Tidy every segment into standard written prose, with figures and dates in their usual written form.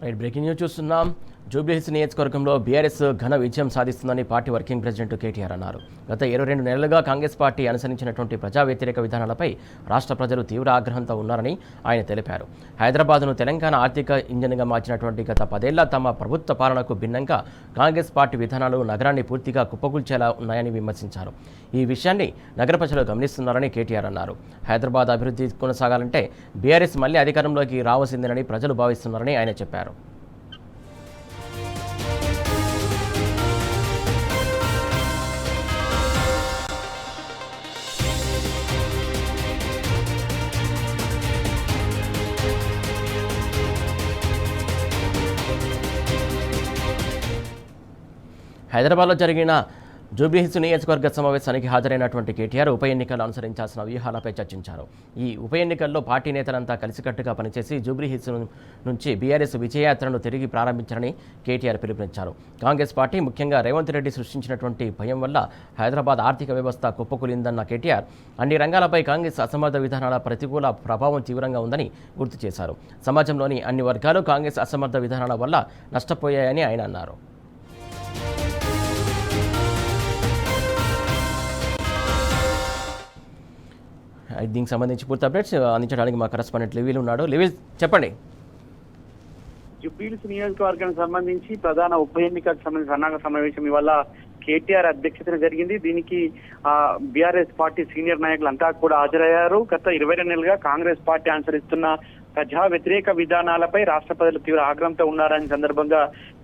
Right, breaking news చూస్తున్నాం. జూబ్లీహిల్స్ నియోజకవర్గంలో BRS ఘన విజయం సాధిస్తుందని పార్టీ వర్కింగ్ ప్రెసిడెంట్ కేటీఆర్ అన్నారు. గత 22 నెలలుగా కాంగ్రెస్ పార్టీ అనుసరించినటువంటి ప్రజా వ్యతిరేక విధానాలపై రాష్ట్ర ప్రజలు తీవ్ర ఆగ్రహంతో ఉన్నారని ఆయన తెలిపారు. హైదరాబాద్ను తెలంగాణ ఆర్థిక ఇంజన్గా మార్చినటువంటి గత 10 ఏళ్ల తమ ప్రభుత్వ పాలనకు భిన్నంగా కాంగ్రెస్ పార్టీ విధానాలు నగరాన్ని పూర్తిగా కుప్పకూల్చేలా ఉన్నాయని విమర్శించారు. ఈ విషయాన్ని నగర ప్రజలు గమనిస్తున్నారని కేటీఆర్ అన్నారు. హైదరాబాద్ అభివృద్ధి కొనసాగాలంటే బీఆర్ఎస్ మళ్లీ అధికారంలోకి రావాల్సిందేనని ప్రజలు భావిస్తున్నారని ఆయన చెప్పారు. హైదరాబాద్లో జరిగిన జూబ్లీహిల్స్ నియోజకవర్గ సమావేశానికి హాజరైనటువంటి కేటీఆర్ ఉప ఎన్నికలు అనుసరించాల్సిన వ్యూహాలపై చర్చించారు. ఈ ఉప ఎన్నికల్లో పార్టీ నేతలంతా కలిసికట్టుగా పనిచేసి జూబ్లీహిల్స్ నుంచి బీఆర్ఎస్ విజయయాత్రను తిరిగి ప్రారంభించారని కేటీఆర్ పిలుపునిచ్చారు. కాంగ్రెస్ పార్టీ ముఖ్యంగా రేవంత్ రెడ్డి సృష్టించినటువంటి భయం వల్ల హైదరాబాద్ ఆర్థిక వ్యవస్థ కుప్పకూలిందన్న కేటీఆర్ అన్ని రంగాలపై కాంగ్రెస్ అసమర్థ విధానాల ప్రతికూల ప్రభావం తీవ్రంగా ఉందని గుర్తు చేశారు. సమాజంలోని అన్ని వర్గాలు కాంగ్రెస్ అసమర్థ విధానాల వల్ల నష్టపోయాయని ఆయన అన్నారు. దీనికి సంబంధించి పూర్తి అప్డేట్స్ అందించడానికి మా కరెస్పాండెంట్ లివిల్ ఉన్నాడు. లివిల్, చెప్పండి. జూబ్లీహిల్స్ నియోజకవర్గానికి సంబంధించి ప్రధాన ఉప ఎన్నికకు సంబంధించిన సన్నాహక సమావేశం ఇవాళ కేటీఆర్ అధ్యక్షతన జరిగింది. దీనికి బీఆర్ఎస్ పార్టీ సీనియర్ నాయకులంతా కూడా హాజరయ్యారు. గత 22 నెలలుగా కాంగ్రెస్ పార్టీ అనుసరిస్తున్న ప్రజా వ్యతిరేక విధానాలపై రాష్ట్ర ప్రజలు తీవ్ర ఆగ్రహంతో ఉన్నారని సందర్భంగా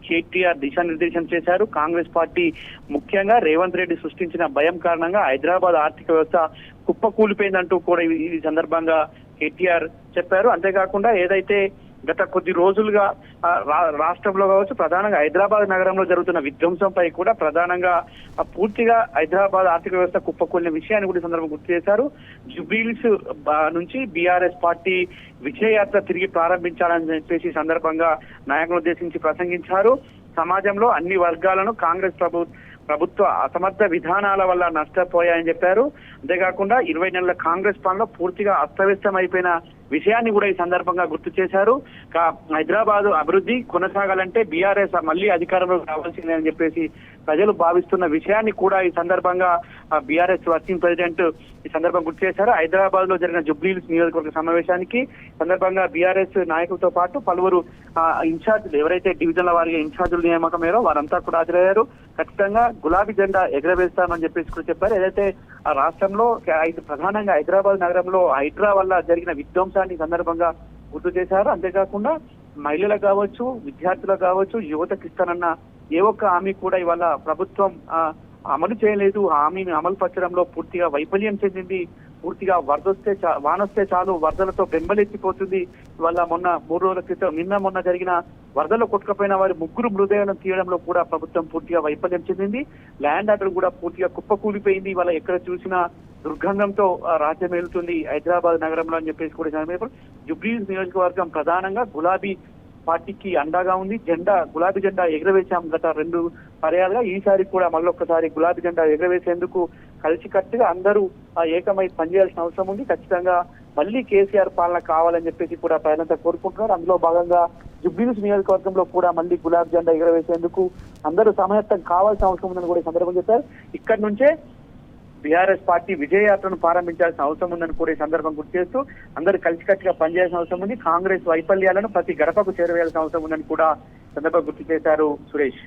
కేటీఆర్ దిశానిర్దేశం చేశారు. కాంగ్రెస్ పార్టీ ముఖ్యంగా రేవంత్ రెడ్డి సృష్టించిన భయం కారణంగా హైదరాబాద్ ఆర్థిక వ్యవస్థ కుప్పకూలిపోయిందంటూ కూడా ఈ సందర్భంగా కేటీఆర్ చెప్పారు. అంతేకాకుండా ఏదైతే గత కొద్ది రోజులుగా రాష్ట్రంలో కావచ్చు, ప్రధానంగా హైదరాబాద్ నగరంలో జరుగుతున్న విధ్వంసంపై కూడా ప్రధానంగా పూర్తిగా హైదరాబాద్ ఆర్థిక వ్యవస్థ కుప్పకూలిన విషయాన్ని కూడా సందర్భంగా గుర్తు చేశారు. జూబ్లీహిల్స్ నుంచి బీఆర్ఎస్ పార్టీ విజయయాత్ర తిరిగి ప్రారంభించాలని చెప్పేసి సందర్భంగా నాయకులను ఉద్దేశించి ప్రసంగించారు. సమాజంలో అన్ని వర్గాలను కాంగ్రెస్ ప్రభుత్వ అసమర్థ విధానాల వల్ల నష్టపోయాయని చెప్పారు. అంతేకాకుండా 20 నెలల కాంగ్రెస్ పాలనలో పూర్తిగా అస్తవ్యస్తం అయిపోయిన విషయాన్ని కూడా ఈ సందర్భంగా గుర్తు చేశారు. హైదరాబాద్ అభివృద్ధి కొనసాగాలంటే బీఆర్ఎస్ మళ్లీ అధికారంలోకి రావాల్సిందే అని చెప్పేసి ప్రజలు భావిస్తున్న విషయాన్ని కూడా ఈ సందర్భంగా బీఆర్ఎస్ వర్కింగ్ ప్రెసిడెంట్ ఈ సందర్భంగా గుర్తు చేశారు. హైదరాబాద్ లో జరిగిన జూబ్లీహిల్స్ నియోజకవర్గ సమావేశానికి సందర్భంగా బీఆర్ఎస్ నాయకులతో పాటు పలువురు ఇన్ఛార్జీలు, ఎవరైతే డివిజన్ల వారిగా ఇన్ఛార్జీలు నియామకమేరో వారంతా కూడా హాజరయ్యారు. ఖచ్చితంగా గులాబీ జెండా ఎగరవేస్తామని చెప్పేసి కూడా చెప్పారు. ఏదైతే రాష్ట్రంలో ప్రధానంగా హైదరాబాద్ నగరంలో హైడ్రా వల్ల జరిగిన విధ్వంసాన్ని సందర్భంగా గుర్తు చేశారు. అంతేకాకుండా మహిళలకు కావచ్చు, విద్యార్థులకు కావచ్చు, యువతకు ఇస్తానన్న ఏ ఒక్క హామీ కూడా ఇవాళ ప్రభుత్వం అమలు చేయలేదు. హామీని అమలు పరచడంలో పూర్తిగా వైఫల్యం చెందింది. పూర్తిగా వానొస్తే చాలు వరదలతో బెంబలెత్తిపోతుంది. ఇవాళ మొన్న 3 రోజుల క్రితం మొన్న జరిగిన వరదల్లో కొట్టుకుపోయిన వారి 3 మృతదేహాలను తీయడంలో కూడా ప్రభుత్వం పూర్తిగా వైఫల్యం చెందింది. ల్యాండ్ ఆర్డర్ కూడా పూర్తిగా కుప్పకూలిపోయింది. ఇవాళ ఎక్కడ చూసినా దుర్గంధంతో రాజ్యం వెళ్తుంది హైదరాబాద్ నగరంలో అని చెప్పేసి కూడా జూబ్లీహిల్స్ నియోజకవర్గం ప్రధానంగా గులాబీ పార్టీకి అండగా ఉంది. గులాబీ జెండా ఎగరవేశాం గత 2 పర్యాలుగా. ఈసారి కూడా మళ్ళొక్కసారి గులాబీ జెండా ఎగరవేసేందుకు కలిసికట్టుగా అందరూ ఏకమై పనిచేయాల్సిన అవసరం ఉంది. ఖచ్చితంగా మళ్ళీ కేసీఆర్ పాలన కావాలని చెప్పేసి కూడా ప్రజలంతా కోరుకుంటున్నారు. అందులో భాగంగా జూబ్లీహిల్స్ నియోజకవర్గంలో కూడా మళ్ళీ గులాబీ జెండా ఎగరవేసేందుకు అందరూ సమాయత్తం కావాల్సిన అవసరం ఉందని కూడా సందర్భంగా చెప్పారు. ఇక్కడి నుంచే బీఆర్ఎస్ పార్టీ విజయయాత్రను ప్రారంభించాల్సిన అవసరం ఉందని కూడా ఈ సందర్భం గుర్తు చేస్తూ అందరూ కలిసికట్టుగా పనిచేయాల్సిన అవసరం ఉంది. కాంగ్రెస్ వైఫల్యాలను ప్రతి గడపకు చేరవేయాల్సిన అవసరం ఉందని కూడా సందర్భంగా గుర్తు చేశారు. సురేష్,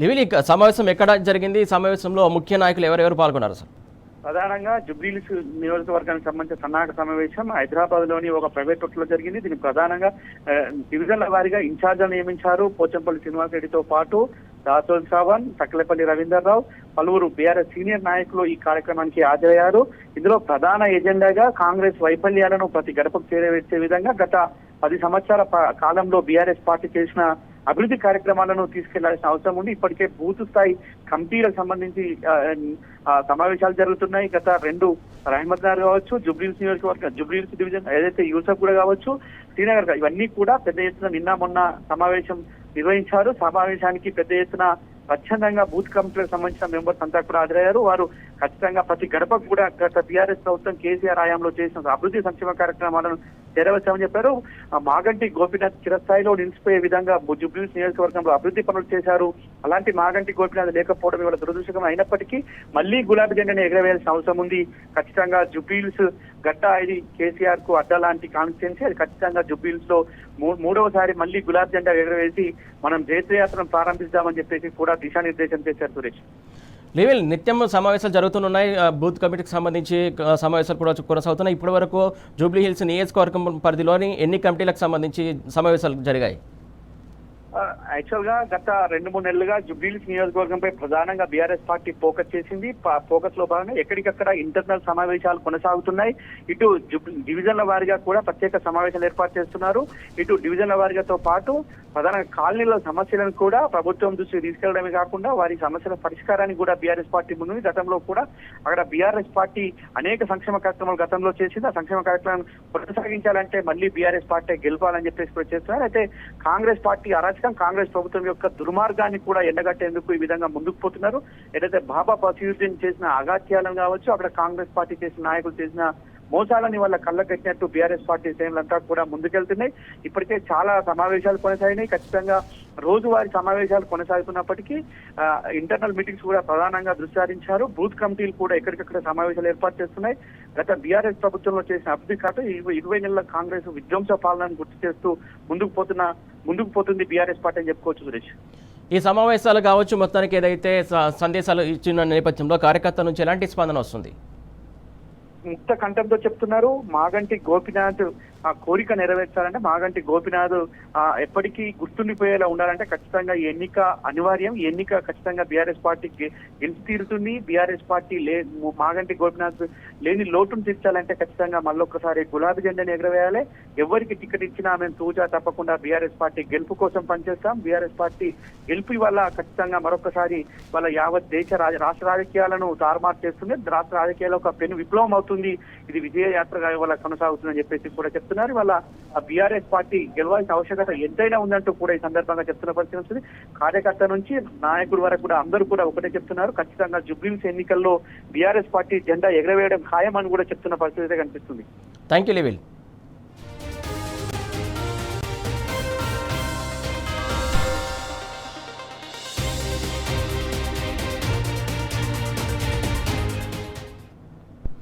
లివిల్, సమావేశం ఎక్కడ జరిగింది? సమావేశంలో ముఖ్య నాయకులు ఎవరెవరు పాల్గొన్నారు సార్? ప్రధానంగా జూబ్లీహిల్స్ నియోజకవర్గానికి సంబంధించిన సన్నాహక సమావేశం హైదరాబాద్ లోని ఒక ప్రైవేట్ హోటల్లో జరిగింది. దీనికి ప్రధానంగా డివిజన్ల వారీగా ఇన్ఛార్జీలు నియమించారు. పోచంపల్లి శ్రీనివాస్ రెడ్డితో పాటు దాసోల్ శ్రావణ్, సకలపల్లి రవీందర్రావు, పలువురు బీఆర్ఎస్ సీనియర్ నాయకులు ఈ కార్యక్రమానికి హాజరయ్యారు. ఇందులో ప్రధాన ఎజెండాగా కాంగ్రెస్ వైఫల్యాలను ప్రతి గడపకు చేరవేసే విధంగా గత 10 సంవత్సరాల కాలంలో బీఆర్ఎస్ పార్టీ చేసిన అభివృద్ధి కార్యక్రమాలను తీసుకెళ్లాల్సిన అవసరం ఉంది. ఇప్పటికే బూత్ స్థాయి కమిటీలకు సంబంధించి సమావేశాలు జరుగుతున్నాయి. గత 2 రహమత్ నగర్ కావచ్చు, జూబ్లీహిల్స్ డివిజన్ ఏదైతే యూసఫ్ కూడా కావచ్చు, శ్రీనగర్, ఇవన్నీ కూడా పెద్ద ఎత్తున నిన్న మొన్న సమావేశం నిర్వహించారు. సమావేశానికి పెద్ద ఎత్తున స్వచ్ఛందంగా బూత్ కమిటీలకు సంబంధించిన మెంబర్స్ అంతా కూడా హాజరయ్యారు. వారు ఖచ్చితంగా ప్రతి గడపకు కూడా గత టీఆర్ఎస్ ప్రభుత్వం కేసీఆర్ హయాంలో చేసిన అభివృద్ధి సంక్షేమ కార్యక్రమాలను చేరవచ్చామని చెప్పారు. మాగంటి గోపీనాథ్ చిరస్థాయిలో నిలిచిపోయే విధంగా జుబ్లీహిల్స్ నియోజకవర్గంలో అభివృద్ధి పనులు చేశారు. అలాంటి మాగంటి గోపీనాథ్ లేకపోవడం ఇవాళ దురదృష్టకరం అయినప్పటికీ మళ్ళీ గులాబీ జెండాను ఎగరవేయాల్సిన అవసరం ఉంది. ఖచ్చితంగా జుబ్లీహిల్స్ గట్ట ఇది కేసీఆర్ కు అడ్డా లాంటి కాన్స్టిట్యున్సీ. అది ఖచ్చితంగా జుబ్లీహిల్స్ లో మూడవసారి మళ్ళీ గులాబీ జెండా ఎగరవేసి మనం జైత్రయాత్రను ప్రారంభిస్తామని చెప్పేసి కూడా దిశానిర్దేశం చేశారు సురేష్. లేవెల్ నిత్యం సమావేశాలు జరుగుతున్నాయి. బూత్ కమిటీకి సంబంధించి సమావేశాలు కూడా కొనసాగుతున్నాయి. ఇప్పటి వరకు జూబ్లీహిల్స్ నియోజకవర్గం పరిధిలోని ఎన్ని కమిటీలకు సంబంధించి సమావేశాలు జరిగాయి? యాక్చువల్ గా గత 2-3 నెలలుగా జుబ్లీహిల్స్ నియోజకవర్గంపై ప్రధానంగా బీఆర్ఎస్ పార్టీ ఫోకస్ చేసింది. ఫోకస్ లో భాగంగా ఎక్కడికక్కడ ఇంటర్నల్ సమావేశాలు కొనసాగుతున్నాయి. ఇటు డివిజన్ల వారీగా కూడా ప్రత్యేక సమావేశాలు ఏర్పాటు చేస్తున్నారు. ఇటు డివిజన్ల వారీగాతో పాటు ప్రధానంగా కాలనీల సమస్యలను కూడా ప్రభుత్వం దృష్టికి తీసుకెళ్లడమే కాకుండా వారి సమస్యల పరిష్కారానికి కూడా బీఆర్ఎస్ పార్టీ ముందు. గతంలో కూడా అక్కడ బీఆర్ఎస్ పార్టీ అనేక సంక్షేమ కార్యక్రమాలు గతంలో చేసింది. ఆ సంక్షేమ కార్యక్రమాలను కొనసాగించాలంటే మళ్ళీ బీఆర్ఎస్ పార్టీ గెలపాలని చెప్పేసి కూడా చేస్తున్నారు. అయితే కాంగ్రెస్ పార్టీ కాంగ్రెస్ ప్రభుత్వం యొక్క దుర్మార్గాన్ని కూడా ఎండగట్టేందుకు ఈ విధంగా ముందుకు పోతున్నారు. ఏదైతే బాబా బసీరుద్దీన్ చేసిన అగాత్యాలను కావచ్చు, అక్కడ కాంగ్రెస్ పార్టీ చేసిన నాయకులు చేసిన మోసాలని వాళ్ళ కళ్ళకట్టినట్టు బీఆర్ఎస్ పార్టీ శ్రేణులంతా కూడా ముందుకెళ్తున్నాయి. ఇప్పటికే చాలా సమావేశాలు కొనసాగినాయి. ఖచ్చితంగా రోజువారీ సమావేశాలు కొనసాగుతున్నప్పటికీ ఇంటర్నల్ మీటింగ్స్ కూడా ప్రధానంగా దృష్టి సారించారు. బూత్ కమిటీలు కూడా ఎక్కడికక్కడ సమావేశాలు ఏర్పాటు చేస్తున్నాయి. గత బీఆర్ఎస్ ప్రభుత్వంలో చేసిన అభివృద్ధి కాదు 20 నెలల కాంగ్రెస్ విధ్వంస పాలనను గుర్తు చేస్తూ ముందుకు పోతుంది బీఆర్ఎస్ పార్టీ అని చెప్పుకోవచ్చు సురేష్. ఈ సమావేశాలు కావచ్చు మొత్తానికి ఏదైతే సందేశాలు ఇచ్చిన నేపథ్యంలో కార్యకర్తల నుంచి ఎలాంటి స్పందన వస్తుంది? ముక్త కంఠంతో చెప్తున్నారు. మాగంటి గోపీనాథ్ ఆ కోరిక నెరవేర్చాలంటే మాగంటి గోపీనాథ్ ఎప్పటికీ గుర్తుండిపోయేలా ఉండాలంటే ఖచ్చితంగా ఈ ఎన్నిక అనివార్యం. ఈ ఎన్నిక ఖచ్చితంగా బీఆర్ఎస్ పార్టీకి గెలిచి తీరుతుంది. బీఆర్ఎస్ పార్టీ మాగంటి గోపీనాథ్ లేని లోటును తీర్చాలంటే ఖచ్చితంగా మళ్ళొక్కసారి గులాబీ జెండాని ఎగరవేయాలి. ఎవరికి టికెట్ ఇచ్చినా మేము తూచా తప్పకుండా బీఆర్ఎస్ పార్టీ గెలుపు కోసం పనిచేస్తాం. బీఆర్ఎస్ పార్టీ గెలుపు వల్ల ఖచ్చితంగా మరొకసారి వాళ్ళ యావత్ దేశ రాష్ట్ర రాజకీయాలను తారుమారు చేస్తుంది. రాష్ట్ర రాజకీయాల్లో ఒక పెను విప్లవం అవుతుంది. ఇది విజయ యాత్రగా ఇవాళ కొనసాగుతుందని చెప్పేసి కూడా చెప్తున్నారు. వాళ్ళ బీఆర్ఎస్ పార్టీ గెలవాల్సిన ఆవశ్యకత ఎంతైనా ఉందంటూ కూడా ఈ సందర్భంగా చెప్తున్న పరిస్థితి వస్తుంది. కార్యకర్త నుంచి నాయకుడి వరకు కూడా అందరూ కూడా ఒకటే చెప్తున్నారు. ఖచ్చితంగా జుబ్లీహిల్స్ ఎన్నికల్లో బీఆర్ఎస్ పార్టీ జెండా ఎగరవేయడం ఖాయమని కూడా చెప్తున్న పరిస్థితి కనిపిస్తుంది. Thank you level.